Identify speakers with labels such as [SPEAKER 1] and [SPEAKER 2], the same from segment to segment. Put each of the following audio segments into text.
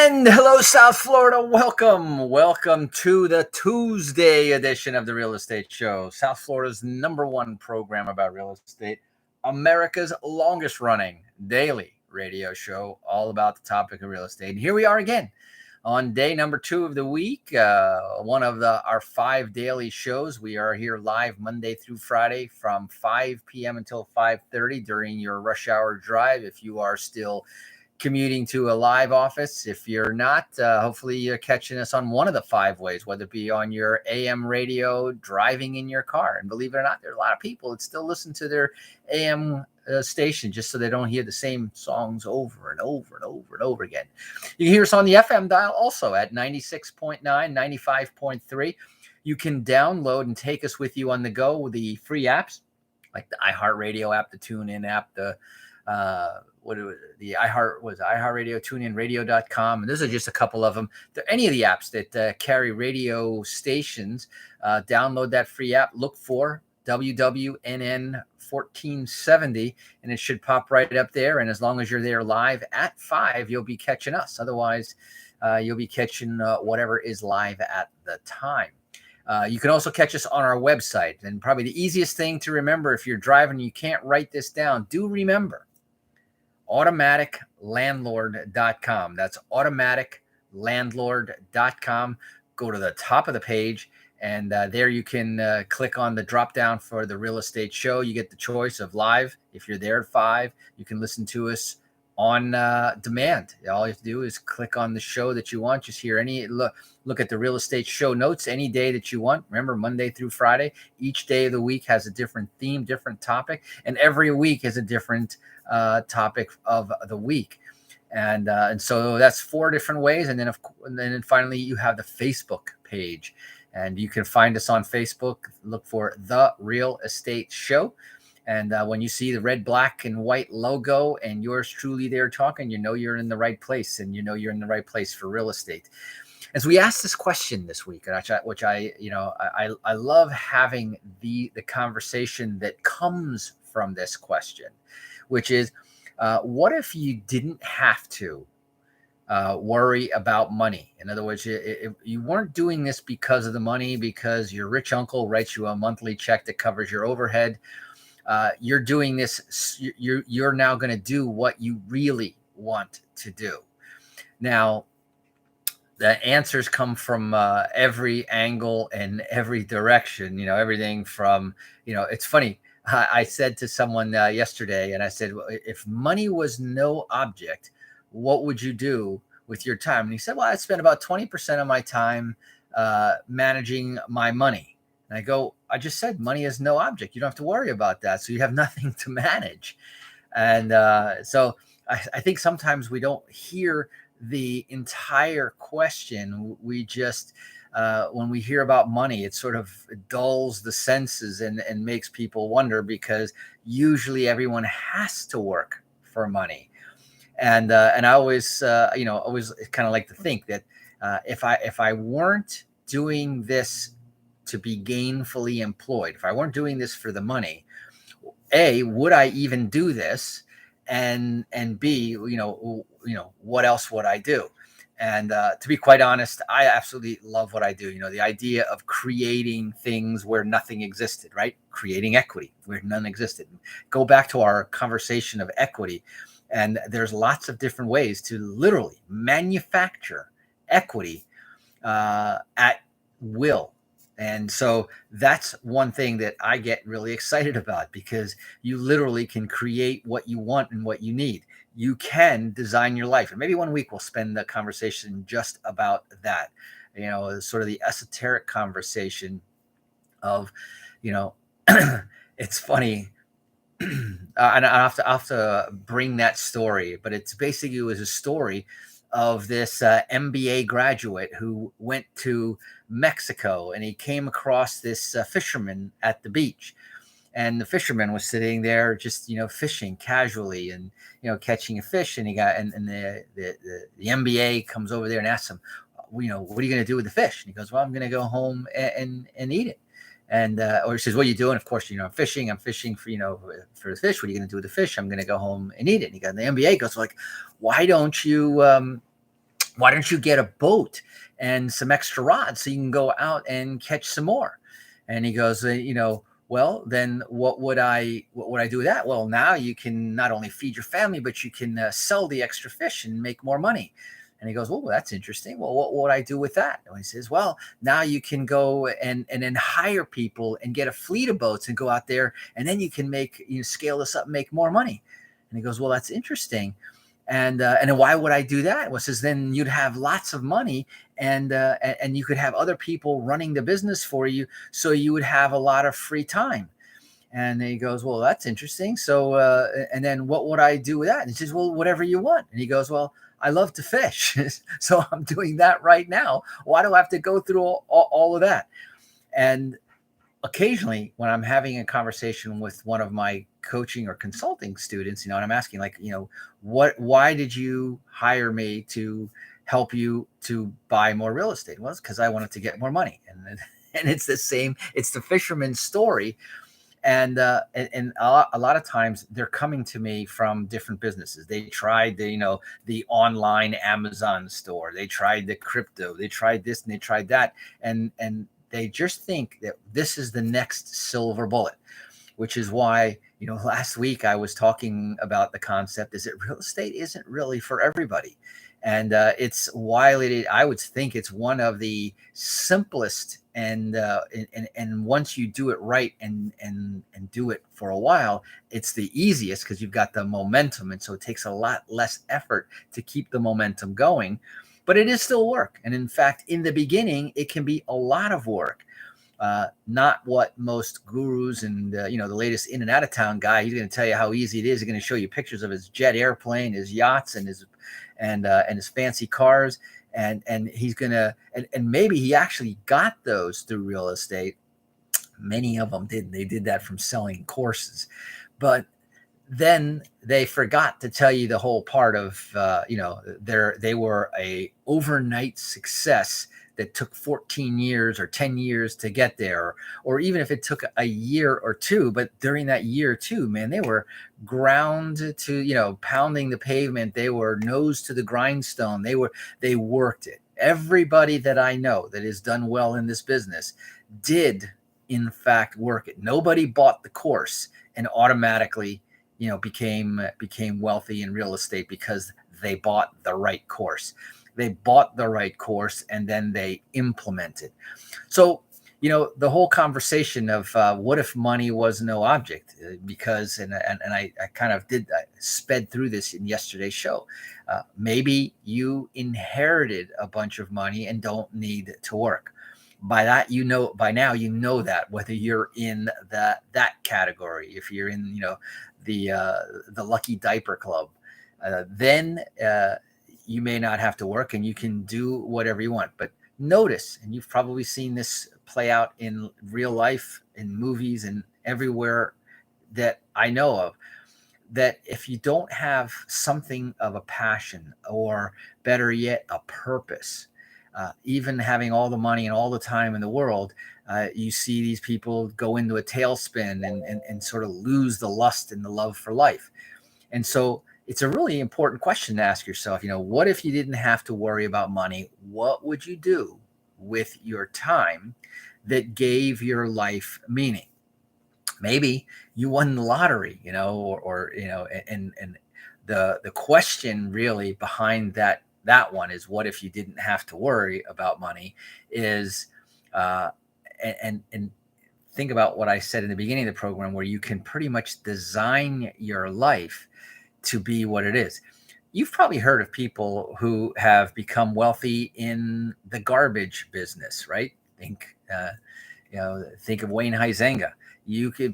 [SPEAKER 1] And hello, South Florida. Welcome to the Tuesday edition of the Real Estate Show, South Florida's #1 program about real estate, America's longest running daily radio show, all about the topic of real estate. And here we are again on day number 2 of the week, one of our 5 daily shows. We are here live Monday through Friday from 5 p.m. until 5:30 during your rush hour drive. If you are still commuting to a live office. If you're not, hopefully you're catching us on one of the 5 ways, whether it be on your AM radio, driving in your car. And believe it or not, there are a lot of people that still listen to their AM station just so they don't hear the same songs over and over and over and over again. You can hear us on the FM dial also at 96.9, 95.3. You can download and take us with you on the go with the free apps like the iHeartRadio app, the TuneIn app, the iHeartRadio, TuneIn, Radio.com, and those are just a couple of them. There any of the apps that carry radio stations. Download that free app. Look for WWNN 1470, and it should pop right up there. And as long as you're there live at 5, you'll be catching us. Otherwise, you'll be catching whatever is live at the time. You can also catch us on our website. And probably the easiest thing to remember if you're driving, you can't write this down. Do remember automaticlandlord.com. That's automaticlandlord.com. Go to the top of the page, and there you can click on the drop down for the real estate show. You get the choice of live. If you're there at 5, you can listen to us on demand. All you have to do is click on the show that you want. Just hear any look at the real estate show notes any day that you want. Remember, Monday through Friday, each day of the week has a different theme, different topic, and every week is a different topic of the week. And so that's 4 different ways. And then finally you have the Facebook page, and you can find us on Facebook. Look for The Real Estate Show. And when you see the red, black, and white logo and yours truly there talking, you know you're in the right place, and you know you're in the right place for real estate. As we asked this question this week, which I love having the conversation that comes from this question, which is, what if you didn't have to worry about money? In other words, you weren't doing this because of the money, because your rich uncle writes you a monthly check that covers your overhead. You're doing this. You're now going to do what you really want to do. Now, the answers come from every angle and every direction. Everything from, it's funny. I said to someone yesterday, and I said, well, if money was no object, what would you do with your time? And he said, well, I spend about 20% of my time managing my money. And I go, I just said money is no object. You don't have to worry about that. So you have nothing to manage. And so I think sometimes we don't hear the entire question. We just, when we hear about money, it sort of dulls the senses and makes people wonder, because usually everyone has to work for money. And I always, always kind of like to think that if I weren't doing this to be gainfully employed, if I weren't doing this for the money, A, would I even do this? And B, what else would I do? And to be quite honest, I absolutely love what I do. The idea of creating things where nothing existed, right? Creating equity where none existed. Go back to our conversation of equity. And there's lots of different ways to literally manufacture equity at will. And so that's one thing that I get really excited about, because you literally can create what you want and what you need. You can design your life. And maybe one week we'll spend the conversation just about that, sort of the esoteric conversation of, it's funny. And I have to bring that story, but it was a story of this MBA graduate who went to Mexico, and he came across this fisherman at the beach. And the fisherman was sitting there just, fishing casually and, catching a fish. And the MBA comes over there and asks him, what are you going to do with the fish? And he goes, well, I'm going to go home and eat it. And, or he says, what are you doing? Of course, I'm fishing for, for the fish. What are you going to do with the fish? I'm going to go home and eat it. And the MBA goes like, why don't you Why don't you get a boat and some extra rods so you can go out and catch some more? And he goes, well, then what would I do with that? Well, now you can not only feed your family, but you can sell the extra fish and make more money. And he goes, well, that's interesting. Well, what would I do with that? And he says, well, now you can go and then hire people and get a fleet of boats and go out there, and then you can scale this up and make more money. And he goes, well, that's interesting. And then why would I do that? Well, says then you'd have lots of money, and you could have other people running the business for you, so you would have a lot of free time. And he goes, well, that's interesting. So and then what would I do with that? And he says, well, whatever you want. And he goes, well, I love to fish, so I'm doing that right now. Why do I have to go through all of that? And occasionally when I'm having a conversation with one of my coaching or consulting students, and I'm asking, like, why did you hire me to help you to buy more real estate? Well, it's because I wanted to get more money. And it's the same, it's the fisherman's story. And a lot of times they're coming to me from different businesses. They tried the online Amazon store, they tried the crypto, they tried this and they tried that, and they just think that this is the next silver bullet, which is why, last week I was talking about the concept is that real estate isn't really for everybody. And it's while I would think it's one of the simplest, and once you do it right and do it for a while, it's the easiest because you've got the momentum. And so it takes a lot less effort to keep the momentum going, but it is still work. And in fact, in the beginning, it can be a lot of work. Not what most gurus and the latest in and out of town guy. He's going to tell you how easy it is. He's going to show you pictures of his jet airplane, his yachts, and his fancy cars, and he's gonna and maybe he actually got those through real estate. Many of them did. They did that from selling courses, but then they forgot to tell you the whole part of they were a overnight success that took 14 years or 10 years to get there, or even if it took a year or two, but during that year or two, man, they were ground to, pounding the pavement. They were nose to the grindstone. They worked it. Everybody that I know that has done well in this business did in fact work it. Nobody bought the course and automatically became wealthy in real estate because they bought the right course. They bought the right course and then they implemented. So, the whole conversation of what if money was no object, because, and I kind of sped through this in yesterday's show. Maybe you inherited a bunch of money and don't need to work. By now, that whether you're in that category, if you're in, the lucky diaper club, then you may not have to work and you can do whatever you want. But notice, and you've probably seen this play out in real life, in movies and everywhere that I know of, that if you don't have something of a passion, or better yet, a purpose, even having all the money and all the time in the world, you see these people go into a tailspin and sort of lose the lust and the love for life. And so it's a really important question to ask yourself, what if you didn't have to worry about money? What would you do with your time that gave your life meaning? Maybe you won the lottery, and the question really behind that one is, what if you didn't have to worry about money? Is and think about what I said in the beginning of the program, where you can pretty much design your life to be what it is. You've probably heard of people who have become wealthy in the garbage business, right? Think of Wayne Huizenga.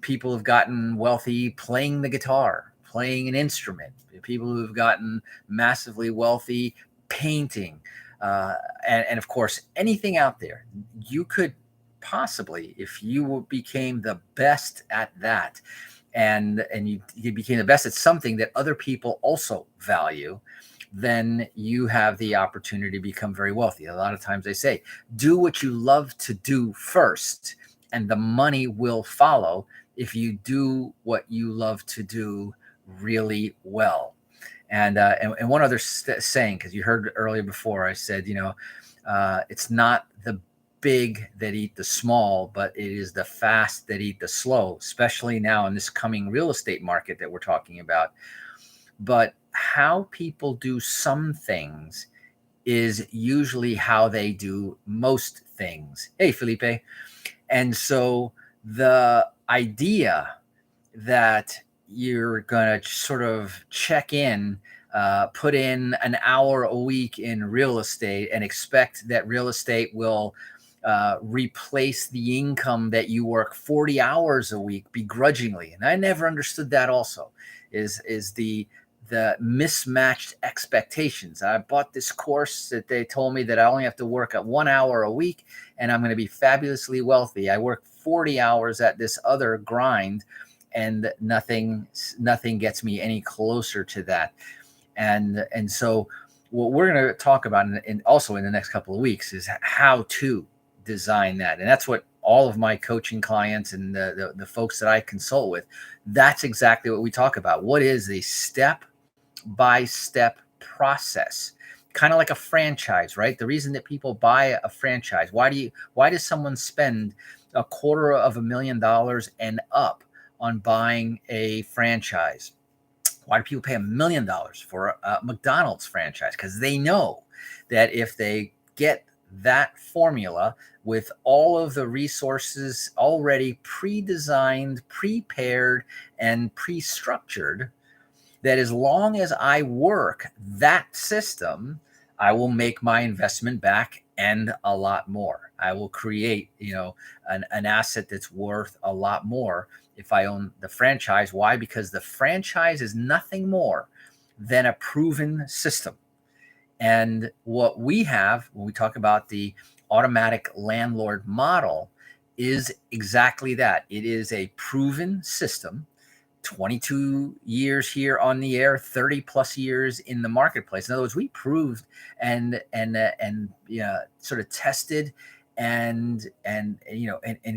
[SPEAKER 1] People have gotten wealthy playing the guitar, playing an instrument. People who've gotten massively wealthy painting, and of course, anything out there. You could possibly, if you became the best at that, and you became the best at something that other people also value, then you have the opportunity to become very wealthy. A lot of times they say, do what you love to do first, and the money will follow if you do what you love to do really well. And one other saying, because you heard earlier before, I said, it's not the big that eat the small, but it is the fast that eat the slow, especially now in this coming real estate market that we're talking about. But how people do some things is usually how they do most things. Hey, Felipe. And so the idea that you're going to sort of check in, put in an hour a week in real estate and expect that real estate will replace the income that you work 40 hours a week begrudgingly. And I never understood that also is the mismatched expectations. I bought this course that they told me that I only have to work at 1 hour a week and I'm going to be fabulously wealthy. I work 40 hours at this other grind and nothing gets me any closer to that. And so what we're going to talk about and also in the next couple of weeks is how to design that. And that's what all of my coaching clients and the folks that I consult with, that's exactly what we talk about. What is the step-by-step process? Kind of like a franchise, right? The reason that people buy a franchise, why does someone spend $250,000 and up on buying a franchise? Why do people pay $1 million for a McDonald's franchise? Because they know that if they get that formula with all of the resources already pre-designed, prepared, and pre-structured, that as long as I work that system, I will make my investment back and a lot more. I will create, an asset that's worth a lot more if I own the franchise. Why? Because the franchise is nothing more than a proven system. And what we have when we talk about the automatic landlord model is exactly that. It is a proven system. 22 years here on the air, 30 plus years in the marketplace. In other words, we proved and sort of tested and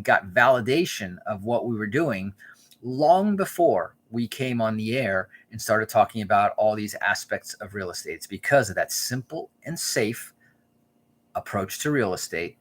[SPEAKER 1] got validation of what we were doing long before we came on the air and started talking about all these aspects of real estate. It's because of that simple and safe approach to real estate,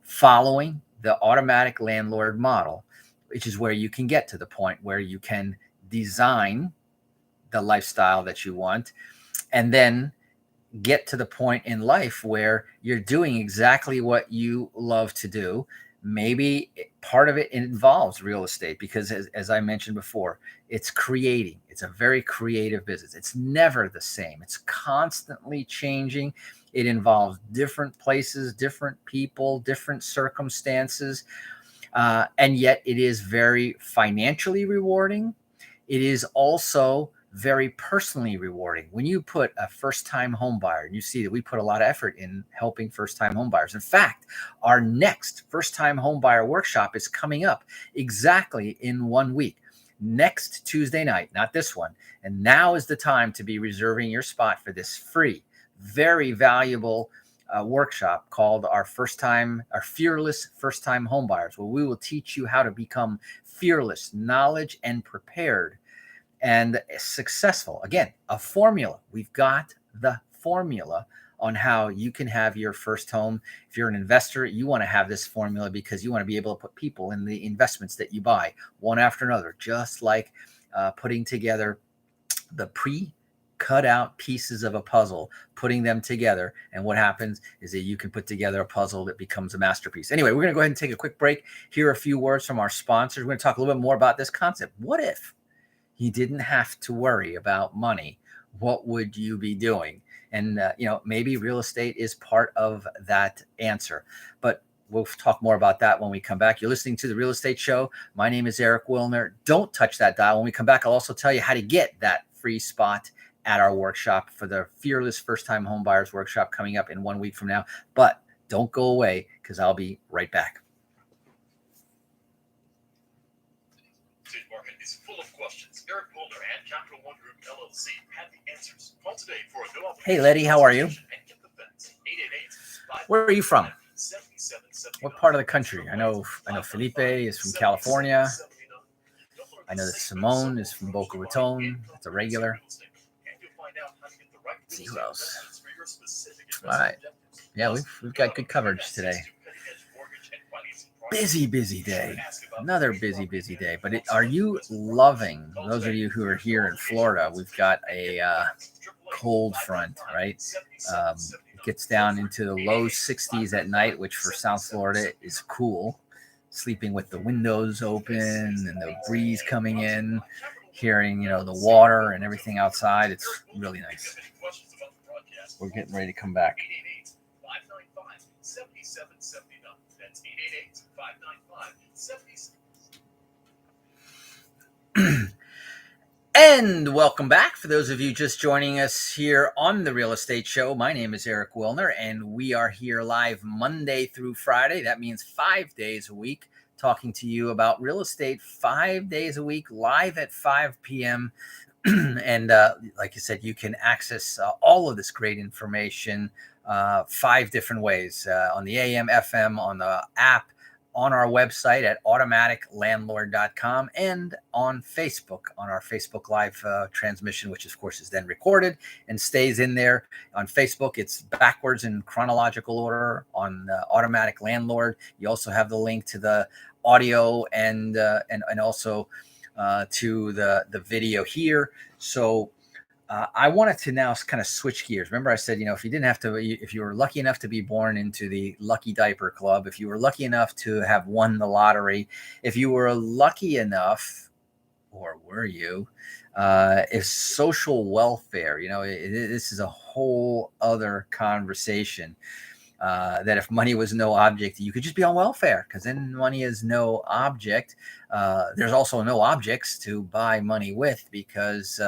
[SPEAKER 1] following the automatic landlord model, which is where you can get to the point where you can design the lifestyle that you want and then get to the point in life where you're doing exactly what you love to do. Maybe part of it involves real estate because as I mentioned before, it's creating. It's a very creative business. It's never the same. It's constantly changing. It involves different places, different people, different circumstances. And yet it is very financially rewarding. It is also very personally rewarding. When you put a first-time home buyer, and you see that we put a lot of effort in helping first-time home buyers. In fact, our next first-time home buyer workshop is coming up exactly in 1 week. Next Tuesday night, not this one. And now is the time to be reserving your spot for this free, very valuable workshop called our fearless first-time home buyers, where we will teach you how to become fearless, knowledge, and prepared and successful. Again, a formula. We've got the formula on how you can have your first home. If you're an investor, you want to have this formula because you want to be able to put people in the investments that you buy one after another, just like putting together the cut out pieces of a puzzle, putting them together. And what happens is that you can put together a puzzle that becomes a masterpiece. Anyway, we're going to go ahead and take a quick break. Hear a few words from our sponsors. We're going to talk a little bit more about this concept. What if you didn't have to worry about money? What would you be doing? And, maybe real estate is part of that answer. But we'll talk more about that when we come back. You're listening to The Real Estate Show. My name is Eric Willner. Don't touch that dial. When we come back, I'll also tell you how to get that free spot at our workshop for the Fearless First-Time Homebuyers Workshop coming up in 1 week from now. But don't go away because I'll be right back.
[SPEAKER 2] Today's market is full of questions. Eric Willner and Capital One Group LLC have the answers. Call today for a no obligation.
[SPEAKER 1] Hey, Letty, how are you?
[SPEAKER 2] And get the facts. 888-5.
[SPEAKER 1] Where are you from? What part of the country? I know Felipe is from California. I know that Simone is from Boca Raton. It's a regular. see who else.
[SPEAKER 2] For your specific
[SPEAKER 1] All right.
[SPEAKER 2] investment objectives.
[SPEAKER 1] Yeah,
[SPEAKER 2] Plus,
[SPEAKER 1] we've got good coverage today. Busy day. Another busy day. But are you loving, those of you who are here in Florida, we've got a cold front, right? It gets down into the low 60s at night, which for South Florida is cool. Sleeping with the windows open and the breeze coming in, hearing, the water and everything outside. It's really nice. We're getting ready to come back. 888-595-7779. That's 888-595-7779. And welcome back. For those of you just joining us here on the Real Estate Show, my name is Eric Willner, and we are here live Monday through Friday. That means 5 days a week, talking to you about real estate 5 days a week, live at 5 p.m. And like I said, you can access all of this great information 5 different ways, on the AM, FM, on the app, on our website at automaticlandlord.com, and on Facebook, on our Facebook Live transmission, which of course is then recorded and stays in there. On Facebook, it's backwards in chronological order. On Automatic Landlord, you also have the link to the audio and also to the video here. So I wanted to now kind of switch gears. Remember, I said, if you didn't have to, if you were lucky enough to be born into the Lucky Diaper Club, if you were lucky enough to have won the lottery, if you were lucky enough, or were you, if social welfare, this is a whole other conversation. That if money was no object, you could just be on welfare, because then money is no object. There's also no objects to buy money with, because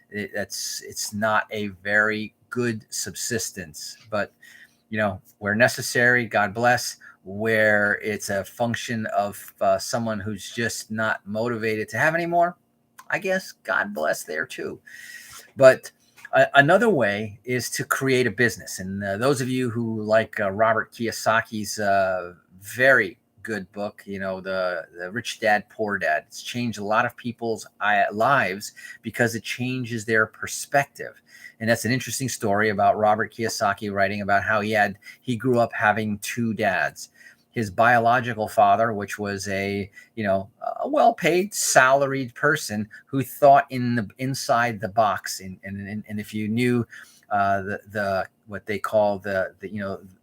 [SPEAKER 1] it's not a very good subsistence. But where necessary, God bless. Where it's a function of someone who's just not motivated to have any more, I guess God bless there too. But another way is to create a business. And those of you who like Robert Kiyosaki's very good book, the Rich Dad, Poor Dad, it's changed a lot of people's lives because it changes their perspective. And that's an interesting story about Robert Kiyosaki writing about how he grew up having 2 dads. His biological father, which was a well-paid, salaried person who thought inside the box. And if you knew the what they call the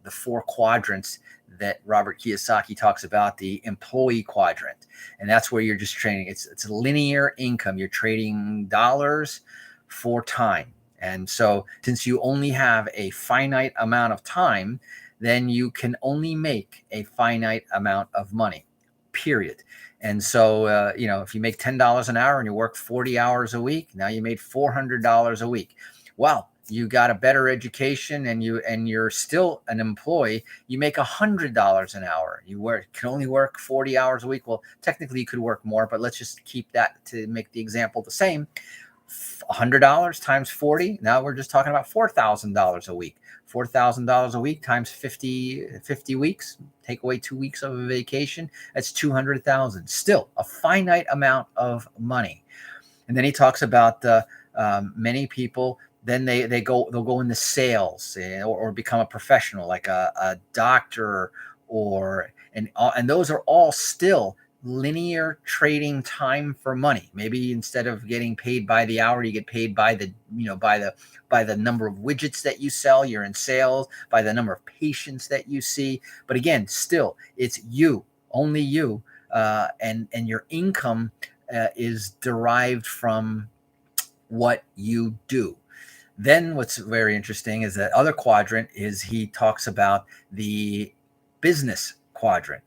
[SPEAKER 1] 4 quadrants that Robert Kiyosaki talks about, the Employee Quadrant, and that's where you're just trading. It's linear income. You're trading dollars for time. And so, since you only have a finite amount of time, then you can only make a finite amount of money, period. And so, if you make $10 an hour and you work 40 hours a week, now you made $400 a week. Well, you got a better education and you're still an employee, you make $100 an hour. You can only work 40 hours a week. Well, technically you could work more, but let's just keep that to make the example the same. $100 times 40. Now we're just talking about $4,000 a week. $4,000 a week times 50 weeks. Take away 2 weeks of a vacation. That's $200,000. Still a finite amount of money. And then he talks about many people. Then they'll go into sales or become a professional, like a doctor, and those are all still linear trading time for money. Maybe instead of getting paid by the hour, you get paid by the number of widgets that you sell. You're in sales by the number of patients that you see. But again, still, it's you, only you, and your income is derived from what you do. Then what's very interesting is that other quadrant is he talks about the Business Quadrant.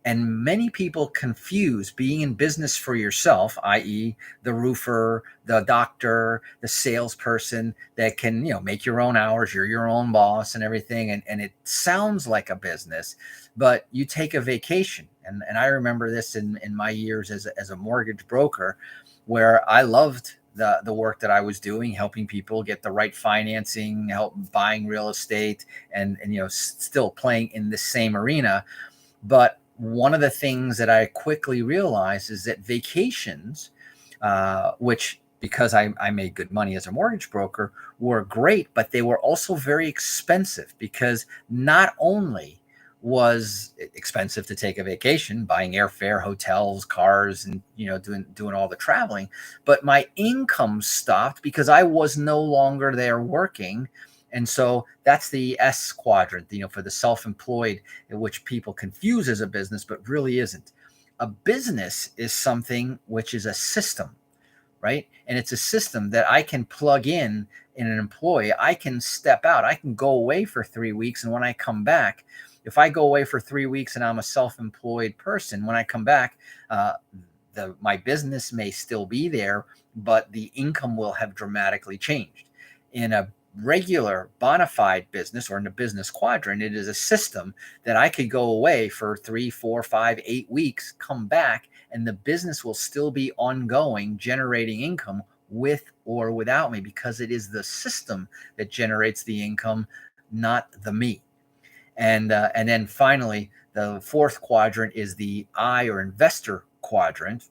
[SPEAKER 1] And many people confuse being in business for yourself, i.e. the roofer, the doctor, the salesperson that can, make your own hours, you're your own boss and everything. And it sounds like a business, but you take a vacation. And I remember this in my years as a mortgage broker, where I loved the work that I was doing, helping people get the right financing, help buying real estate, and still playing in the same arena. But one of the things that I quickly realized is that vacations, which because I made good money as a mortgage broker, were great, but they were also very expensive because not only was it expensive to take a vacation, buying airfare, hotels, cars, and doing all the traveling, but my income stopped because I was no longer there working. And so that's the S quadrant, for the self-employed, which people confuse as a business, but really isn't. A business is something which is a system, right? And it's a system that I can plug in an employee. I can step out. I can go away for 3 weeks. And when I come back, if I go away for 3 weeks and I'm a self-employed person, when I come back, my business may still be there, but the income will have dramatically changed. In a regular bona fide business, or in the business quadrant, it is a system that I could go away for 3, 4, 5, 8 weeks, come back, and the business will still be ongoing, generating income with or without me, because it is the system that generates the income, not the me. And then finally, the fourth quadrant is the I, or investor quadrant.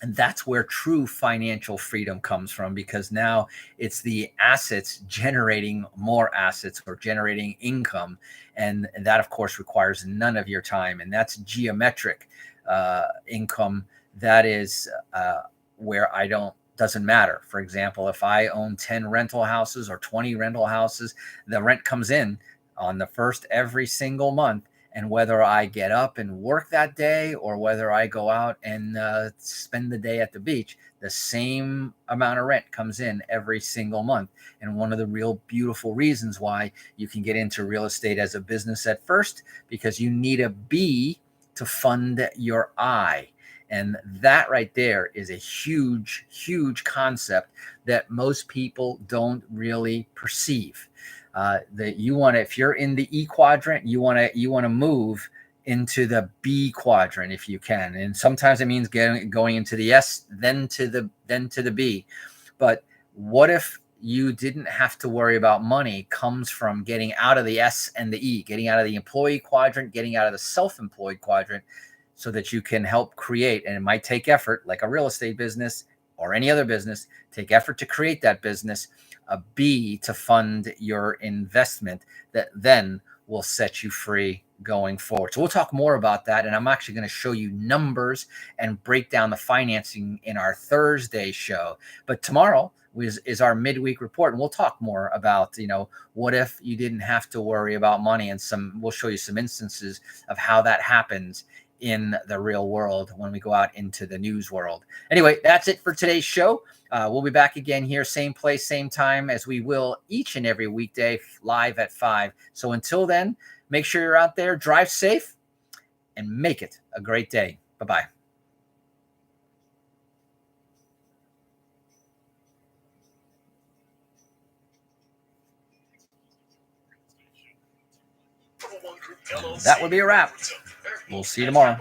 [SPEAKER 1] And that's where true financial freedom comes from, because now it's the assets generating more assets, or generating income. And that, of course, requires none of your time. And that's geometric income. That is where doesn't matter. For example, if I own 10 rental houses or 20 rental houses, the rent comes in on the first every single month. And whether I get up and work that day, or whether I go out and spend the day at the beach, the same amount of rent comes in every single month. And one of the real beautiful reasons why you can get into real estate as a business at first, because you need a B to fund your I. And that right there is a huge, huge concept that most people don't really perceive. That you want to, if you're in the E quadrant, you want to move into the B quadrant if you can. And sometimes it means going into the S, then to the B. But what if you didn't have to worry about money? Comes from getting out of the S and the E, getting out of the employee quadrant, getting out of the self-employed quadrant, so that you can help create. And it might take effort, like a real estate business or any other business, take effort to create that business. A B to fund your investment that then will set you free going forward. So we'll talk more about that. And I'm actually going to show you numbers and break down the financing in our Thursday show. But tomorrow is our midweek report. And we'll talk more about, what if you didn't have to worry about money, and we'll show you some instances of how that happens in the real world when we go out into the news world. Anyway, that's it for today's show. We'll be back again here, same place, same time, as we will each and every weekday, live at 5. So until then, make sure you're out there, drive safe, and make it a great day. Bye-bye. That would be a wrap. We'll see you tomorrow.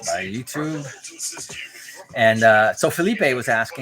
[SPEAKER 1] Bye, YouTube. And so Felipe was asking,